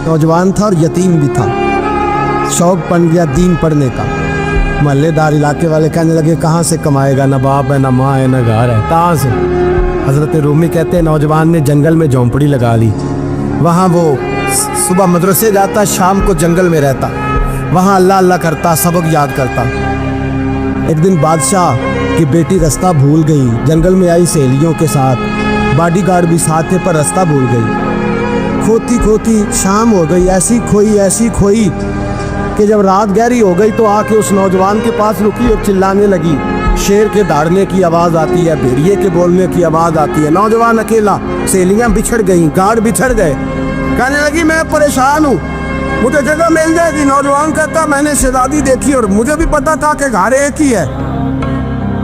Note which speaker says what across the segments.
Speaker 1: नौजवान था और यतीम भी था। शौक बन गया दीन पढ़ने का। महल्लेदार इलाके वाले कहने लगे कहाँ से कमाएगा, ना बाप है ना माँ है ना घर है, कहाँ से। हज़रत रूमी कहते हैं नौजवान ने जंगल में झोंपड़ी लगा ली। वहाँ वो सुबह मदरसे जाता, शाम को जंगल में रहता, वहाँ अल्लाह अल्लाह करता, सबक याद करता। एक दिन बादशाह की बेटी रास्ता भूल गई, जंगल में आई सहेलियों के साथ, बॉडीगार्ड भी साथ थे पर रास्ता भूल गई। खोती खोती शाम हो गई, ऐसी खोई कि जब रात गहरी हो गई तो आके उस नौजवान के पास रुकी और चिल्लाने लगी। शेर के दहाड़ने की आवाज़ आती है, भेड़िए के बोलने की आवाज़ आती है। नौजवान अकेला, सहेलियाँ बिछड़ गई, गार्ड बिछड़ गए। कहने लगी मैं परेशान हूँ, मुझे जगह मिल जाएगी। नौजवान कहता मैंने शहजादी देखी और मुझे भी पता था कि घर एक ही है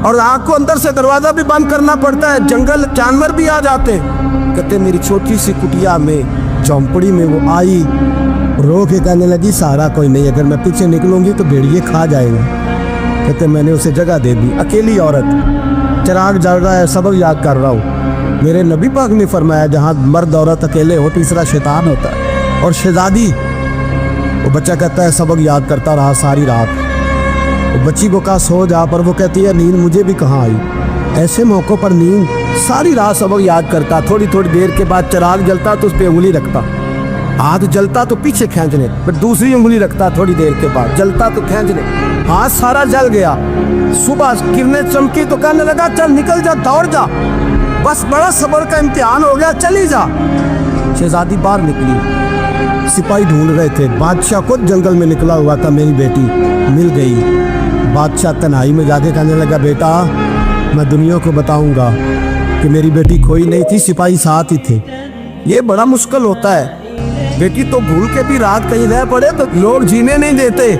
Speaker 1: और आग को अंदर से दरवाज़ा भी बंद करना पड़ता है, जंगल जानवर भी आ जाते। कहते मेरी छोटी सी कुटिया में झोंपड़ी में वो आई, रो के कहने लगी सहारा कोई नहीं, अगर मैं पीछे निकलूंगी तो भेड़िए खा जाएंगे। कहते मैंने उसे जगह दे दी। अकेली औरत, चिराग जल रहा है, सबक याद कर रहा हूँ। मेरे नबी पाक ने फरमाया जहाँ मर्द औरत अकेले हो तीसरा शैतान होता है। और शहजादी, वो बच्चा कहता है सबक याद करता रहा सारी रात। वो बच्ची को कहा सो जा, पर वो कहती है नींद मुझे भी कहाँ आई। ऐसे मौक़ों पर नींद, सारी रात सबक याद करता। थोड़ी थोड़ी देर के बाद चिराग जलता तो उस पर उंगली रखता, हाथ जलता तो पीछे खींचने, फिर दूसरी उंगली रखता, थोड़ी देर के बाद जलता तो खींचने, हाथ सारा जल गया। सुबह किरणें चमकी तो कहने लगा चल निकल जा, दौड़ जा, बस बड़ा सब्र का इम्तिहान हो गया, चली जा। शहजादी बाहर निकली, सिपाही ढूंढ रहे थे। बादशाह खुद जंगल में निकला हुआ था, मेरी बेटी मिल गई। बादशाह तन्हाई में जाके कहने लगा बेटा मैं दुनिया को बताऊंगा कि मेरी बेटी खोई नहीं थी, सिपाही साथ ही थे। ये बड़ा मुश्किल होता है, बेटी तो भूल के भी रात कहीं रह पड़े तो लोग जीने नहीं देते,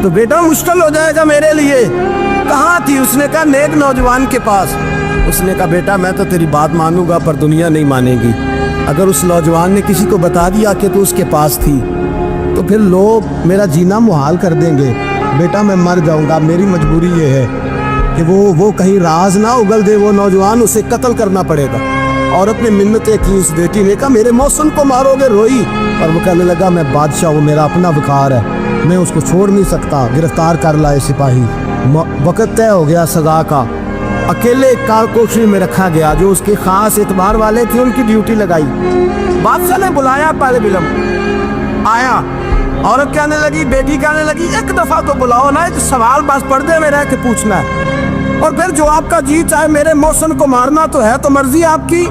Speaker 1: तो बेटा मुश्किल हो जाएगा मेरे लिए। कहाँ थी? उसने कहा नेक नौजवान के पास। उसने कहा बेटा मैं तो तेरी बात मानूंगा पर दुनिया नहीं मानेगी। अगर उस नौजवान ने किसी को बता दिया कि तू उसके पास थी तो फिर लोग मेरा जीना मुहाल कर देंगे। बेटा मैं मर जाऊंगा, मेरी मजबूरी ये है कि वो कहीं राज ना उगल दे वो नौजवान, उसे कत्ल करना पड़ेगा। औरत ने मिन्नतें की, उस बेटी ने कहा मेरे मौसम को मारोगे, रोई। और वो कहने लगा मैं बादशाह हूँ, मेरा अपना वकार है, मैं उसको छोड़ नहीं सकता। गिरफ्तार कर लाए सिपाही। वक़्त तय हो गया सजा का। अकेले कालकोठरी में रखा गया, जो उसके खास एतबार वाले थे उनकी ड्यूटी लगाई। बादशाह ने बुलाया, पहले बिलम आया। औरत कहने लगी, बेटी कहने लगी एक दफ़ा तो बुलाओ ना, सवाल बस पर्दे में रह के पूछना है और फिर जो आपका जी चाहे मेरे मौसम को मारना तो है, तो मर्जी आपकी।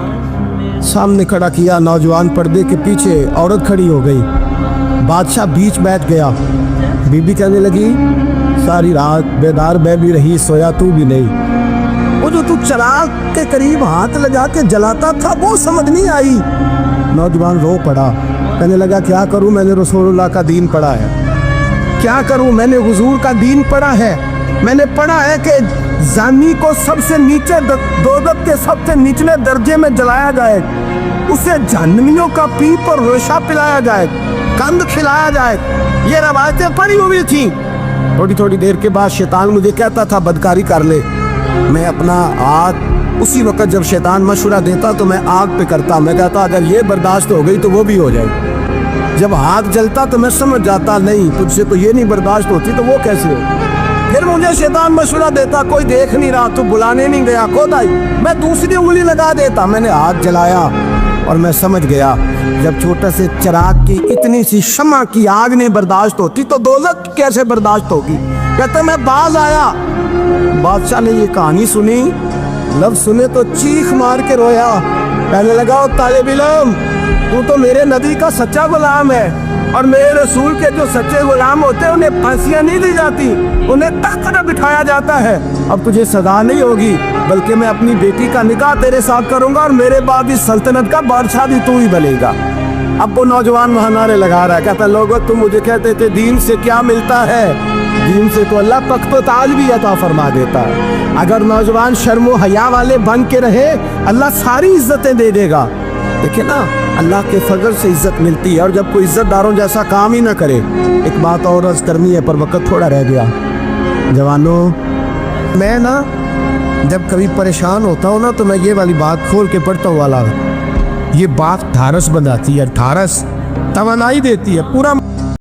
Speaker 1: सामने खड़ा किया, नौजवान पर्दे के पीछे, औरत खड़ी हो गई। बादशाह बीच बैठ गया। बीबी कहने लगी सारी रात बेदार मैं भी रही, सोया तू भी नहीं। वो जो तू चिराग के करीब हाथ लगा के जलाता था वो समझ नहीं आई। नौजवान रो पड़ा, कहने लगा क्या करूं, मैंने रसूलुल्लाह का दीन पढ़ा है, क्या करूं, मैंने हुजूर का दीन पढ़ा है। मैंने पढ़ा है कि जानी को सबसे नीचे दोज़ख के सबसे निचले दर्जे में जलाया जाए, उसे जहन्नमियों का पीप और रेशा पिलाया जाए, कंद खिलाया जाए। ये रवायतें पड़ी हुई थी। थोड़ी थोड़ी देर के बाद शैतान मुझे कहता था बदकारी कर ले। मैं अपना आग, उसी वक्त जब शैतान मशवरा देता तो मैं आग पे करता। मैं कहता अगर ये बर्दाश्त हो गई तो वो भी हो जाए। जब हाथ जलता तो मैं समझ जाता नहीं तुझसे तो ये नहीं बर्दाश्त होती तो वो कैसे हो। फिर मुझे शैतान मशवरा देता कोई देख नहीं रहा, तू बुलाने नहीं गया, खुद आई। मैं दूसरी उंगली लगा देता। मैंने हाथ जलाया और मैं समझ गया जब छोटे से चिराग की इतनी सी शमा की आग नहीं बर्दाश्त होती तो दोज़ख कैसे बर्दाश्त होगी। कहता मैं बाज आया। बादशाह ने ये कहानी सुनी, लफ्ज़ सुने तो चीख मार के रोया। कहने लगा तालिब इल्म तू तो मेरे नबी का सच्चा गुलाम है और मेरे रसूल के जो सच्चे गुलाम होते हैं उन्हें फांसियां नहीं दी जाती, उन्हें तख्त पर बिठाया जाता है। अब तुझे सजा नहीं होगी बल्कि मैं अपनी बेटी का निकाह तेरे साथ करूंगा और मेरे बाद इस सल्तनत का बादशाह भी तू ही बनेगा। अब वो नौजवान वहाँ नारे लगा रहा है, कहता लोगों तुम मुझे कहते थे दीन से क्या मिलता है, दीन से तो अल्लाह तख्त व ताज भी अता फरमा देता है। अगर नौजवान शर्म व हया वाले बन के रहे अल्लाह सारी इज्जतें दे देगा। देखिए ना अल्लाह के फजल से इज्जत मिलती है और जब कोई इज्जतदारों जैसा काम ही ना करे। एक बात और अर्ज करनी है पर वक्त थोड़ा रह गया। जवानों मैं ना जब कभी परेशान होता हूँ ना तो मैं ये वाली बात खोल के पढ़ता हूँ वाला, ये बात ढारस बनाती है, ढारस توانائی دیتی ہے, پورا